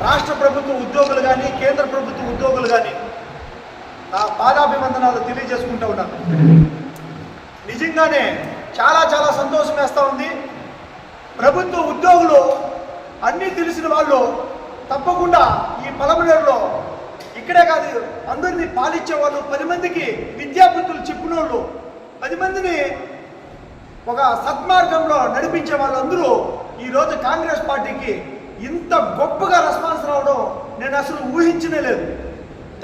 రాష్ట్ర ప్రభుత్వ ఉద్యోగులు కానీ కేంద్ర ప్రభుత్వ ఉద్యోగులు కానీ నా పాదాభివందనాలు తెలియజేసుకుంటూ ఉన్నాను. నిజంగానే చాలా చాలా సంతోషం వేస్తూ ఉంది. ప్రభుత్వ ఉద్యోగులు అన్నీ తెలిసిన వాళ్ళు తప్పకుండా ఈ పలమనేరులో ఇక్కడే కాదు అందరినీ పాలించే వాళ్ళు 10 మందికి విద్యాబుద్ధులు చెప్పిన వాళ్ళు 10 మందిని ఒక సత్మార్గంలో నడిపించే వాళ్ళందరూ ఈరోజు కాంగ్రెస్ పార్టీకి ఇంత గొప్పగా రెస్పాన్స్ రావడం నేను అసలు ఊహించనే లేదు.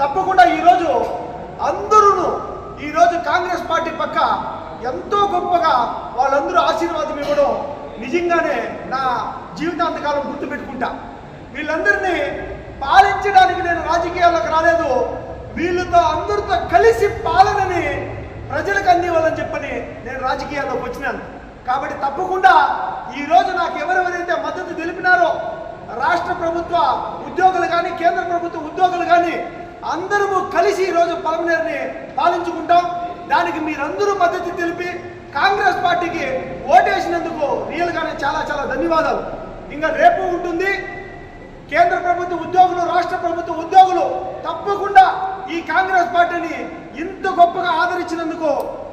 తప్పకుండా ఈరోజు అందరూ ఈరోజు కాంగ్రెస్ పార్టీ పక్క ఎంతో గొప్పగా వాళ్ళందరూ ఆశీర్వాదం ఇవ్వడం నిజంగానే నా జీవితాంతకాలం గుర్తుపెట్టుకుంటా. వీళ్ళందరినీ పాలించడానికి నేను రాజకీయాల్లోకి రాలేదు, వీళ్ళతో అందరితో కలిసి పాలనని ప్రజలకు అందివ్వాలని చెప్పని నేను రాజకీయాల్లోకి వచ్చినాను. కాబట్టి తప్పకుండా ఈరోజు నాకు ఎవరెవరైతే మద్దతు తెలిపినారో రాష్ట్ర ప్రభుత్వ ఉద్యోగులు కానీ కేంద్ర ప్రభుత్వ ఉద్యోగులు కానీ అందరము కలిసి ఈరోజు పలమనేరుని పాలించుకుంటాం. దానికి మీరందరూ మద్దతు తెలిపి కాంగ్రెస్ పార్టీకి ఓటేసినందుకు రియల్గానే చాలా చాలా ధన్యవాదాలు. ఇంకా రేపు ఉంటుంది. కేంద్ర ప్రభుత్వ ఉద్యోగులు రాష్ట్ర ప్రభుత్వ ఉద్యోగులు తప్పకుండా ఈ కాంగ్రెస్ పార్టీని ఇంత గొప్పగా ఆదరించినందుకు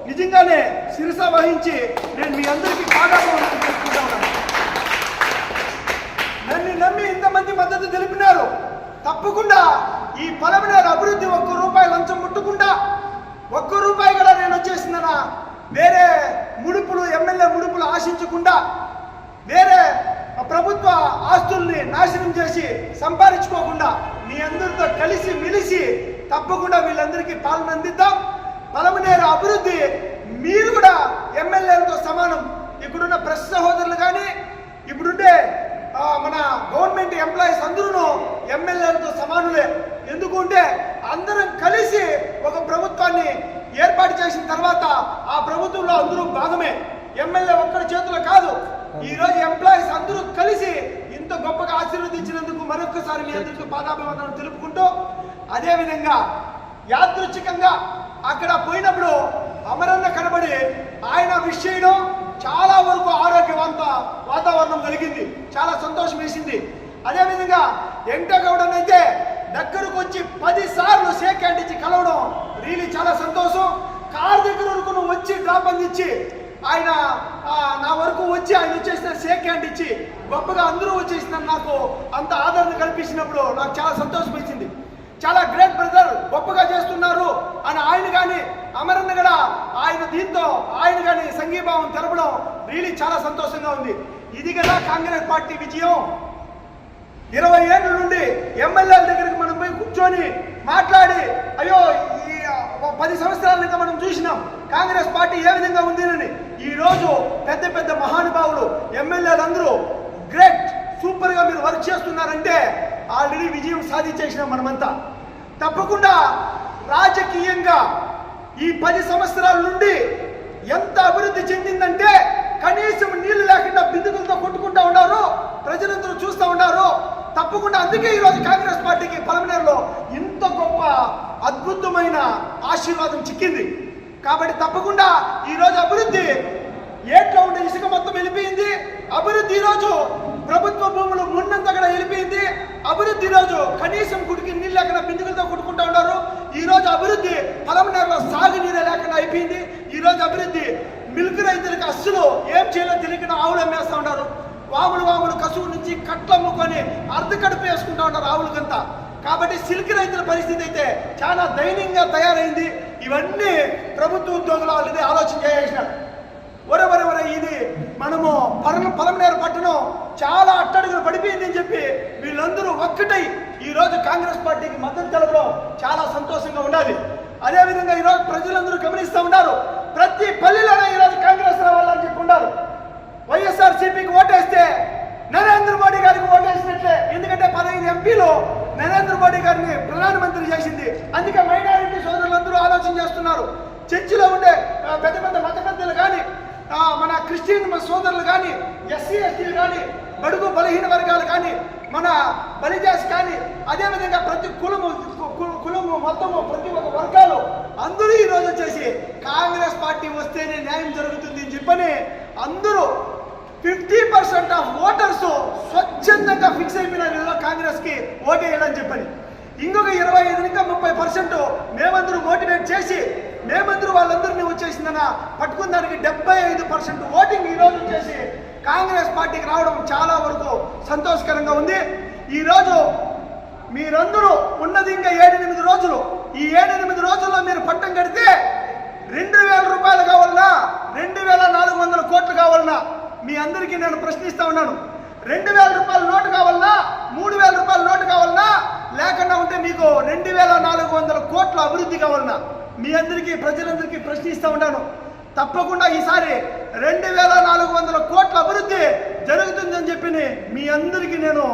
నిజంగానే శిరస వహించి నేను మీ అందరికీ పాదాభివందనం చేసుకుంటా ఉన్నాను. నన్ను నమ్మి ఇంతమంది మద్దతు తెలిపినారు. తప్పకుండా ఈ పలమనేరు అభివృద్ధి ₹1 లంచం ముట్టకుండా ₹1 కూడా నేను వచ్చేసిందనా వేరే ముడుపులు ఎమ్మెల్యే ముడుపులు ఆశించకుండా వేరే ప్రభుత్వ ఆస్తుల్ని నాశనం చేసి సంపాదించుకోకుండా మీ అందరితో కలిసి మెలిసి తప్పకుండా వీళ్ళందరికీ పాలన అందిద్దాం. పలమనేరు అభివృద్ధి మీరు కూడా ఎమ్మెల్యేలతో సమానం. ఇక్కడున్న ప్రెస్ సహోదరులు కానీ ఇప్పుడుండే మన గవర్నమెంట్ ఎంప్లాయీస్ అందరూ ఎమ్మెల్యేలతో సమానులే. ఎందుకంటే అందరం కలిసి ఒక ప్రభుత్వాన్ని ఏర్పాటు చేసిన తర్వాత ఆ ప్రభుత్వంలో అందరూ భాగమే. ఎమ్మెల్యే ఒక్కడి చేతిలో కాదు. ఈరోజు ఎంప్లాయీస్ అందరూ కలిసి ఇంత గొప్పగా ఆశీర్వదించినందుకు మరొకసారి మీ అందరికీ పాదాభివందనం తెలుపుకుంటూ, అదేవిధంగా యాదృచ్ఛికంగా అక్కడ పోయినప్పుడు అమరన్న కనబడి ఆయన విష్ చేయడం చాలా వరకు ఆరోగ్యవంత వాతావరణం కలిగింది. చాలా సంతోషం వేసింది. అదేవిధంగా వెంకటగౌడన్ అయితే దగ్గరకు వచ్చి 10 సార్లు షేక్ హ్యాండ్ ఇచ్చి కలవడం రియలీ చాలా సంతోషం. కార్ దగ్గర వరకు నువ్వు వచ్చి డ్రాప్ అందించి ఆయన నా వరకు వచ్చి ఆయన వచ్చేసిన షేక్ హ్యాండ్ ఇచ్చి గొప్పగా అందరూ వచ్చేసిన నాకు అంత ఆదరణ కల్పించినప్పుడు నాకు చాలా సంతోషం వేసింది. చాలా గ్రేట్ బ్రదర్ గొప్పగా చేస్తున్నారు అని ఆయన కానీ అమరన్న కూడా ఆయన దీంతో ఆయన కానీ సంఘీభావం తెలపడం రియలీ చాలా సంతోషంగా ఉంది. ఇది కదా కాంగ్రెస్ పార్టీ విజయం. 20 ఏళ్ళ నుండి ఎమ్మెల్యేల దగ్గరికి మనం పోయి కూర్చొని మాట్లాడి అయ్యో ఈ 10 సంవత్సరాల క్రితం మనం చూసినాం కాంగ్రెస్ పార్టీ ఏ విధంగా ఉందని. ఈరోజు పెద్ద పెద్ద మహానుభావులు ఎమ్మెల్యేలందరూ గ్రేట్ సూపర్గా మీరు వర్క్ చేస్తున్నారంటే ఆల్రెడీ విజయం సాధించేసినాం మనమంతా. తప్పకుండా రాజకీయంగా ఈ 10 సంవత్సరాల నుండి ఎంత అభివృద్ధి చెందిందంటే కనీసం నీళ్లు లేకుండా బిందుకులతో కొట్టుకుంటా ఉన్నారు, ప్రజలందరూ చూస్తూ ఉన్నారు. తప్పకుండా అందుకే ఈరోజు కాంగ్రెస్ పార్టీకి పలమనేరులో ఇంత గొప్ప అద్భుతమైన ఆశీర్వాదం చిక్కింది. కాబట్టి తప్పకుండా ఈరోజు అభివృద్ధి ఏట్లో ఉండే ఇసుక మొత్తం వెళ్ళిపోయింది. అభివృద్ధి ఈరోజు ప్రభుత్వ భూములు మున్నంత కూడా వెళ్ళిపోయింది. అభివృద్ధి ఈరోజు కనీసం గుడికి నీళ్ళు లేకుండా బిందుకులతో కొట్టుకుంటా ఉన్నారు. ఈరోజు అభివృద్ధి పలమనేరులో సాగునీరే లేకుండా అయిపోయింది. ఈరోజు అభివృద్ధి మిల్క్ రైతులకు అస్సలు ఏం చేయాలో తెలియకుండా ఆవులు అమ్మేస్తూ ఉన్నారు. వాములు కసువు నుంచి కట్లు అమ్ముకొని అర్ధకడుపు వేసుకుంటా ఉన్నారు ఆవులకంతా. కాబట్టి సిల్క్ రైతుల పరిస్థితి అయితే చాలా దయనీయంగా తయారైంది. ఇవన్నీ ప్రభుత్వ ఉద్యోగులు ఆల్రెడీ ఆలోచన చేసినారు. ఒరే ఇది మనము పలమనేరు పట్టణం చాలా అట్టడుగులు పడిపోయింది అని చెప్పి వీళ్ళందరూ ఒక్కటై ఈరోజు కాంగ్రెస్ పార్టీకి మద్దతు తెలపడం చాలా సంతోషంగా ఉండాలి. అదేవిధంగా ఈరోజు ప్రజలందరూ గమనిస్తూ ఉన్నారు. ప్రతి పల్లెలోనే ఈరోజు కాంగ్రెస్ రావాలని చెప్పి ఉన్నారు. వైఎస్ఆర్సీపీకి ఓటేస్తే నరేంద్ర మోడీ గారికి ఓటేసినట్లే. ఎందుకంటే 15 ఎంపీలు నరేంద్ర మోడీ గారిని ప్రధానమంత్రి చేసింది. అందుకే మైనారిటీ సోదరులందరూ ఆలోచన చేస్తున్నారు. చర్చిలో ఉండే పెద్ద పెద్ద మత పెద్దలు కానీ మన క్రిస్టియన్ సోదరులు కానీ ఎస్సీ ఎస్టీలు కానీ బడుగు బలహీన వర్గాలు కానీ మన బలిజాస్ కానీ అదేవిధంగా ప్రతి కులము మొత్తము ప్రతి ఒక్క వర్గాలు అందరూ ఈరోజు వచ్చేసి కాంగ్రెస్ పార్టీ వస్తేనే న్యాయం జరుగుతుంది అని చెప్పని అందరూ 50% ఆఫ్ ఓటర్స్ స్వచ్ఛందంగా ఫిక్స్ అయిపోయినారు కాంగ్రెస్ కి ఓటేయాలని చెప్పని. ఇంకొక 25 ఇంకా 30% మేమందరూ మోటివేట్ చేసి మేమందరూ వాళ్ళందరినీ వచ్చేసిందన పట్టుకున్న దానికి 75% ఓటింగ్ ఈరోజు వచ్చేసి కాంగ్రెస్ పార్టీకి రావడం చాలా వరకు సంతోషకరంగా ఉంది. ఈరోజు మీరందరూ ఉన్నది ఇంకా 7-8 రోజులు. ఈ 7-8 రోజుల్లో మీరు పట్టం కడితే 2000 రూపాయలు కావాలన్నా 2400 కోట్లు కావాలన్నా మీ అందరికీ నేను ప్రశ్నిస్తా ఉన్నాను. 2000 రూపాయల నోటు కావాలన్నా 3000 రూపాయల నోటు కావాలన్నా లేకుండా ఉంటే మీకు 2400 కోట్ల అభివృద్ధి కావాలన్నా మీ అందరికీ ప్రజలందరికీ ప్రశ్నిస్తూ ఉన్నాను. తప్పకుండా ఈసారి 2400 కోట్ల అభివృద్ధి జరుగుతుందని చెప్పి మీ అందరికీ నేను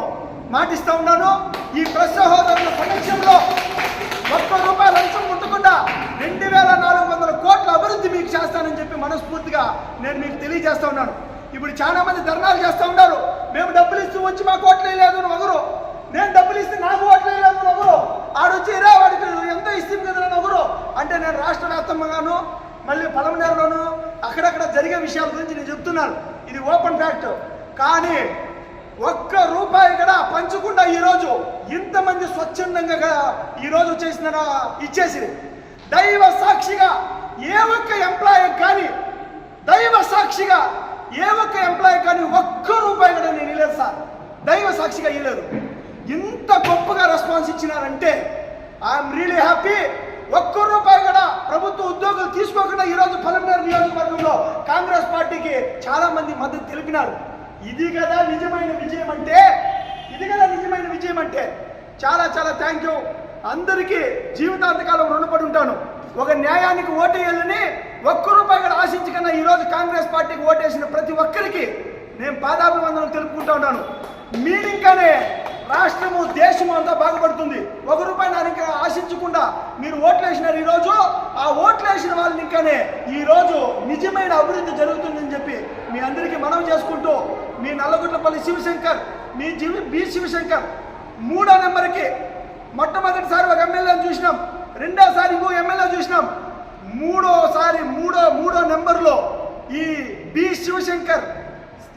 మాటిస్తూ ఉన్నాను. ఈ ప్రెస్ సహోదరుల సమక్షంలో ₹1 లంచం ముట్టకుండా 2400 కోట్ల అభివృద్ధి మీకు చేస్తానని చెప్పి మనస్ఫూర్తిగా నేను మీకు తెలియజేస్తా ఉన్నాను. ఇప్పుడు చాలా మంది ధర్నాలు చేస్తూ ఉన్నారు. మేము డబ్బులు ఇస్తూ వచ్చి మాకు ఓట్లు వేయలేదు అని ఒకరు, నేను డబ్బులు ఇస్తే నాకు ఓట్లు వేయలేదు అని ఒకరు, ఆడొచ్చి వాడికి ఎంతో ఇస్తుంది కదా అని ఒకరు. అంటే నేను రాష్ట్ర వ్యాప్తంగాను మళ్ళీ పలమనేరులోను అక్కడక్కడ జరిగే విషయాల గురించి నేను చెప్తున్నాను. ఇది ఓపెన్ ఫ్యాక్ట్. కానీ ₹1 కూడా పంచకుండా ఈరోజు ఇంతమంది స్వచ్ఛందంగా ఈరోజు చేసిన ఇచ్చేసి దైవ సాక్షిగా ఏ ఒక్క ఎంప్లాయీ కానీ దైవ సాక్షిగా ఏ ఒక్క ఎంప్లాయీ కానీ ₹1 కూడా నేను ఇవ్వలేదు సార్. దైవ సాక్షిగా ఇవ్వలేదు. ఇంత గొప్పగా రెస్పాన్స్ ఇచ్చినారంటే ఐఎమ్ రియలీ హ్యాపీ. ₹1 కూడా ప్రభుత్వ ఉద్యోగులు తీసుకోకుండా ఈరోజు పలమనేరు నియోజకవర్గంలో కాంగ్రెస్ పార్టీకి చాలా మంది మద్దతు తెలిపినారు. ఇది కదా నిజమైన విజయం అంటే, ఇది కదా నిజమైన విజయం అంటే. చాలా చాలా థ్యాంక్ యూ. అందరికీ జీవితాంతకాలం రుణపడి ఉంటాను. ఒక న్యాయానికి ఓటేయాలని ₹1 కూడా ఆశించకన్నా ఈరోజు కాంగ్రెస్ పార్టీకి ఓటేసిన ప్రతి ఒక్కరికి నేను పాదాభివందనం తెలుపుకుంటా ఉన్నాను. మీరింకానే రాష్ట్రము దేశము అంతా బాగుపడుతుంది. ₹1 నాకు ఇంకా ఆశించకుండా మీరు ఓట్లేసినారు. ఈరోజు ఆ ఓట్లేసిన వాళ్ళని ఇంకానే ఈరోజు నిజమైన అభివృద్ధి జరుగుతుందని చెప్పి మీ అందరికీ మనవి చేసుకుంటూ మీ నల్లగుట్లపల్లి శివశంకర్, మీ బి శివశంకర్ 3వ నెంబర్కి మొట్టమొదటిసారి ఒక ఎమ్మెల్యేని చూసినాం, రెండోసారి ఇంకో ఎమ్మెల్యే చూసినాం, మూడో నెంబర్లో ఈ బి శివశంకర్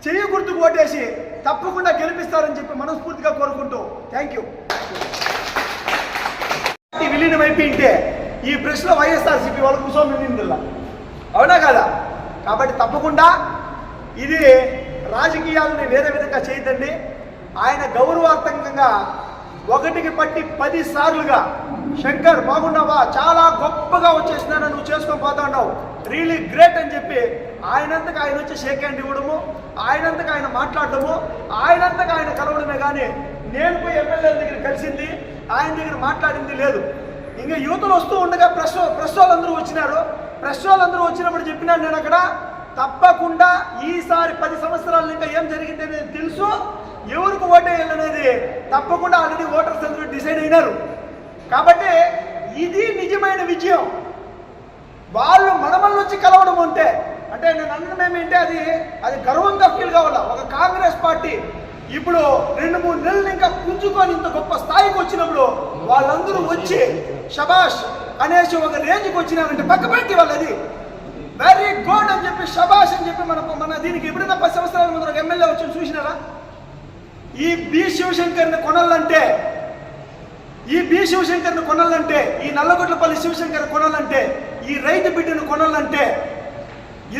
చెయ్యి గుర్తుకు ఓటేసి తప్పకుండా గెలిపిస్తారని చెప్పి మనస్ఫూర్తిగా కోరుకుంటూ థ్యాంక్ యూ. విలీనం అయిపోయింటే ఈ ప్రశ్నలో వైఎస్ఆర్సీపీ వాళ్ళు కూర్చోమిందిలా, అవునా కదా? కాబట్టి తప్పకుండా ఇది రాజకీయాలని వేరే విధంగా చేయదండి. ఆయన గౌరవార్థకంగా 1కి పట్టి 10 సార్లుగా శంకర్ బాగున్నావా, చాలా గొప్పగా వచ్చేసినాను, నువ్వు చేసుకొని పోతా ఉన్నావు, రియలీ గ్రేట్ అని చెప్పి ఆయనంతగా ఆయన వచ్చి షేక్ హ్యాండ్ ఇవ్వడము, ఆయనంతగా ఆయన మాట్లాడటము, ఆయనంతగా ఆయన కలవడమే కానీ నేను పోయి ఎమ్మెల్యేల దగ్గర కలిసింది ఆయన దగ్గర మాట్లాడింది లేదు. ఇంకా యువతలు వస్తూ ఉండగా ప్రెస్ వాళ్ళందరూ వచ్చినారు. ప్రెస్ వాళ్ళందరూ వచ్చినప్పుడు చెప్పినాను నేను అక్కడ, తప్పకుండా ఈసారి 10 సంవత్సరాలు ఇంకా ఏం జరిగింది అనేది తెలుసు, ఎవరికి ఓటేయాలనేది తప్పకుండా ఆల్రెడీ ఓటర్స్ అందరూ డిసైడ్ అయినారు. కాబట్టి ఇది నిజమైన విజయం. వాళ్ళు మనమల్ని వచ్చి కలవడం అంటే నేను అనడం ఏమిటంటే అది గర్వంగా ఫీల్ కావాలా. ఒక కాంగ్రెస్ పార్టీ ఇప్పుడు 2-3 నెలలు ఇంకా పుంజుకొని ఇంత గొప్ప స్థాయికి వచ్చినప్పుడు వాళ్ళందరూ వచ్చి షబాష్ అనేసి ఒక రేంజ్కి వచ్చినారంటే పక్క పార్టీ వాళ్ళు అది వెరీ గుడ్ అని చెప్పి షబాష్ అని చెప్పి మన దీనికి ఎప్పుడైనా 10 సంవత్సరాల ముందు ఒక ఎమ్మెల్యే వచ్చి చూసినారా? ఈ బి శివశంకర్ని కొనాలంటే ఈ నల్లగొట్లపల్లి శివశంకర్ కొనాలంటే ఈ రైతు బిడ్డను కొనాలంటే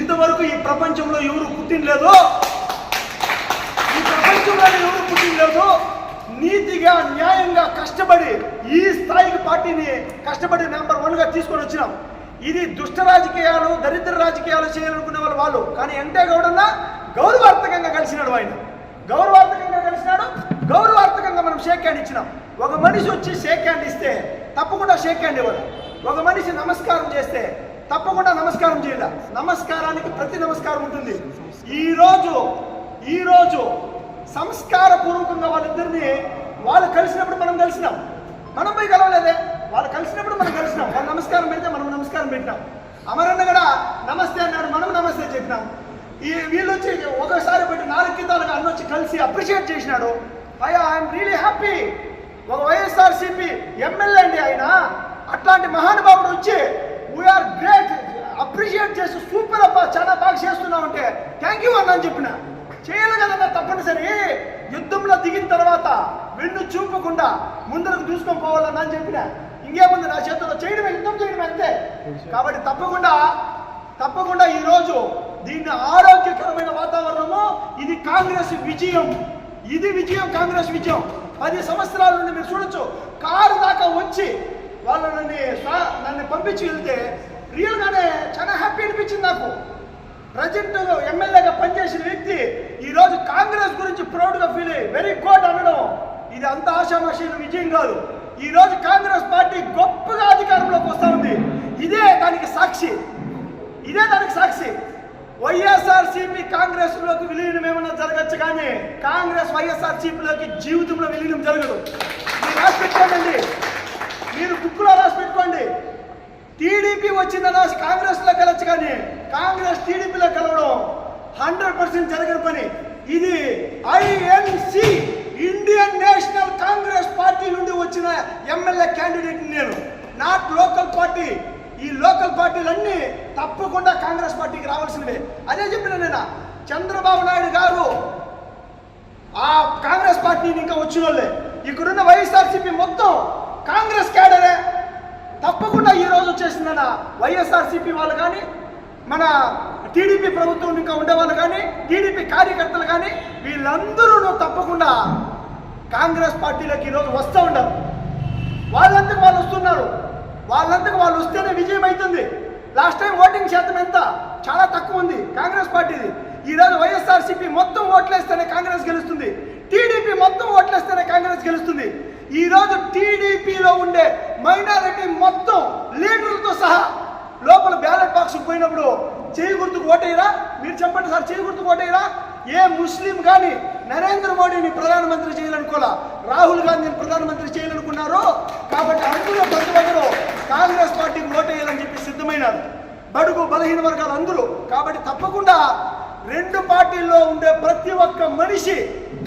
ఇంతవరకు ఈ ప్రపంచంలో ఎవరు పుట్టినలేదు. నీతిగా న్యాయంగా కష్టపడి ఈ స్థాయికి పార్టీని కష్టపడి నెంబర్ 1గా తీసుకొని వచ్చినాం. ఇది దుష్ట రాజకీయాలు, దరిద్ర రాజకీయాలు చేయాలనుకునే వాళ్ళు కానీ వెంకటే గౌడన్న గౌరవార్థకంగా కలిసినాడు. ఆయన గౌరవార్థకంగా మనం షేక్ హ్యాండ్ ఇచ్చినాం. ఒక మనిషి వచ్చి షేక్ హ్యాండ్ ఇస్తే తప్పకుండా షేక్ హ్యాండ్ ఇవ్వాలి. ఒక మనిషి నమస్కారం చేస్తే తప్పకుండా నమస్కారం చేయాలి. నమస్కారానికి ప్రతి నమస్కారం ఉంటుంది. ఈరోజు సంస్కారపూర్వకంగా వాళ్ళిద్దరిని వాళ్ళు కలిసినప్పుడు మనం కలిసినాం. మనం పోయి కలవలేదే, వాళ్ళు కలిసినప్పుడు మనం కలిసినాం. వాళ్ళు నమస్కారం పెడితే మనం నమస్కారం పెట్టినాం. అమరన్న కూడా నమస్తే అన్నాడు, మనం నమస్తే చెప్పినాం. వీళ్ళు వచ్చి ఒకసారి పెట్టి 4 గీతాలుగా అన్న వచ్చి కలిసి అప్రిషియేట్ చేసినాడు. I'm really happy. ఒక వైఎస్ఆర్సీపీ ఎమ్మెల్యే అండి ఆయన. అట్లాంటి మహానుభావుడు వచ్చి వీఆర్ గ్రేట్ అప్రిషియేట్ చేసి సూపర్ అబ్బా చాలా బాగా చేస్తున్నావు అంటే థ్యాంక్ యూ అన్న అని చెప్పిన. చేయాలి కదన్నా తప్పనిసరి. యుద్ధంలో దిగిన తర్వాత వెన్ను చూపకుండా ముందరకు దూసుకొని పోవాలని అని చెప్పిన. ఇంకేముంది నా చేతుల్లో చేయడమే, యుద్ధం చేయడమే అంతే. కాబట్టి తప్పకుండా ఈరోజు దీన్ని ఆరోగ్యకరమైన వాతావరణము, ఇది కాంగ్రెస్ విజయం, ఇది విజయం, కాంగ్రెస్ విజయం. 10 సంవత్సరాల నుండి మీరు చూడొచ్చు, కారు దాకా వచ్చి వాళ్ళు నన్ను పంపించి వెళ్తే రియల్గానే చాలా హ్యాపీ అనిపించింది నాకు. ప్రజెంట్ ఎమ్మెల్యేగా పనిచేసిన వ్యక్తి ఈరోజు కాంగ్రెస్ గురించి ప్రౌడ్గా ఫీల్ అయ్యి వెరీ గుడ్ అనడం, ఇది అంత ఆశామాషైన విజయం కాదు. ఈరోజు కాంగ్రెస్ పార్టీ గొప్పగా అధికారంలోకి వస్తూ ఉంది. ఇదే దానికి సాక్షి. వైఎస్ఆర్సీపీ కాంగ్రెస్లోకి విలీనం ఏమైనా జరగచ్చు, కానీ కాంగ్రెస్ వైఎస్ఆర్సీపీలోకి జీవితంలో విలీనం జరగదు. మీరు రాసి పెట్టుకోండి, మీరు బుక్లో రాసి పెట్టుకోండి. టీడీపీ వచ్చిందన్న కాంగ్రెస్లో కలవచ్చు, కానీ కాంగ్రెస్ టీడీపీలో కలవడం 100% జరగని పని. ఇది INC, Indian national Congress party నుండి వచ్చిన ఎమ్మెల్యే క్యాండిడేట్ నేను, నాట్ లోకల్ పార్టీ. ఈ లోకల్ పార్టీలన్నీ తప్పకుండా కాంగ్రెస్ పార్టీకి రావాల్సినవే. అదే చెప్పిన నేను, చంద్రబాబు నాయుడు గారు ఆ కాంగ్రెస్ పార్టీని ఇంకా వచ్చిన వాళ్ళే, ఇక్కడున్న వైఎస్ఆర్సీపీ మొత్తం కాంగ్రెస్ క్యాడరే. తప్పకుండా ఈరోజు వచ్చేసిందన్న వైఎస్ఆర్సీపీ వాళ్ళు కానీ, మన టీడీపీ ప్రభుత్వం ఇంకా ఉండేవాళ్ళు కానీ, టీడీపీ కార్యకర్తలు కానీ, వీళ్ళందరూ తప్పకుండా కాంగ్రెస్ పార్టీలోకి ఈరోజు వస్తూ ఉంటారు. వాళ్ళంతకు వాళ్ళు వస్తున్నారు, వాళ్ళంతకు వాళ్ళు వస్తేనే విజయం అవుతుంది. లాస్ట్ టైం ఓటింగ్ శాతం ఎంత, చాలా తక్కువ ఉంది కాంగ్రెస్ పార్టీది. ఈరోజు వైఎస్ఆర్సీపీ మొత్తం ఓట్లేస్తేనే కాంగ్రెస్ గెలుస్తుంది, టీడీపీ మొత్తం ఓట్లేస్తేనే కాంగ్రెస్ గెలుస్తుంది. ఈరోజు టీడీపీలో ఉండే మైనారిటీ మొత్తం లీడర్లతో సహా లోపల బ్యాలెట్ బాక్స్ పోయినప్పుడు చేయి గుర్తుకు ఓటేయరా? మీరు చెప్పండి సార్, చేయి గుర్తుకు ఓటేయరా? ఏ ముస్లిం కానీ నరేంద్ర మోడీని ప్రధానమంత్రి చేయాలనుకోలా, రాహుల్ గాంధీని ప్రధానమంత్రి చేయాలనుకున్నారు. కాబట్టి అందులో ప్రతి ఒక్కరు కాంగ్రెస్ పార్టీకి ఓటేయాలని చెప్పి సిద్ధమైనారు, బడుగు బలహీన వర్గాలు అందరూ. కాబట్టి తప్పకుండా 2 పార్టీల్లో ఉండే ప్రతి ఒక్క మనిషి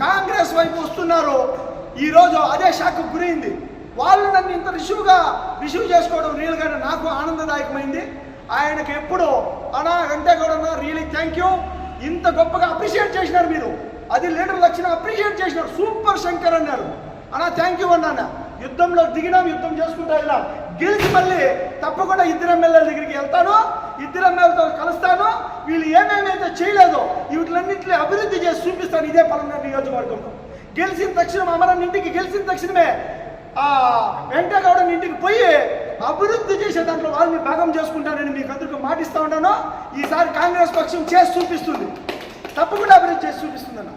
కాంగ్రెస్ వైపు వస్తున్నారు. ఈరోజు అదే షాక్కు గురైంది. వాళ్ళు నన్ను ఇంత రిసీవ్ చేసుకోవడం రియల్గానే నాకు ఆనందదాయకమైంది. ఆయనకి ఎప్పుడు అనా అంటే కూడా రియలీ థ్యాంక్ యూ, ఇంత గొప్పగా అప్రిషియేట్ చేసినారు మీరు. అది లీడర్ లక్షణం అప్రిషియేట్ చేసినారు, సూపర్ శంకర్ అన్నారు. అన్నా థ్యాంక్ యూ అన్నా. యుద్ధంలో దిగినాం, యుద్ధం చేసుకుంటా వెళ్ళాం, గెలిచి మళ్ళీ తప్పకుండా 2 ఎమ్మెల్యేల దగ్గరికి వెళ్తాను, 2 ఎమ్మెల్యేలతో కలుస్తాను. వీళ్ళు ఏమేమైతే చేయలేదో వీటిలన్నింటినీ అభివృద్ధి చేసి చూపిస్తాను ఇదే పలమనేరు నియోజకవర్గంలో. గెలిచిన తక్షణం అమరన్ ఇంటికి గెలిచిన తక్షణమే వెంకటగౌడని ఇంటికి పోయి అభివృద్ధి చేసే దాంట్లో వాళ్ళని భాగం చేసుకుంటానని మీకు అందరికీ మాటిస్తా ఉన్నాను. ఈసారి కాంగ్రెస్ పక్షం చేసి చూపిస్తుంది, తప్పకుండా అభివృద్ధి చేసి చూపిస్తుంది అన్న.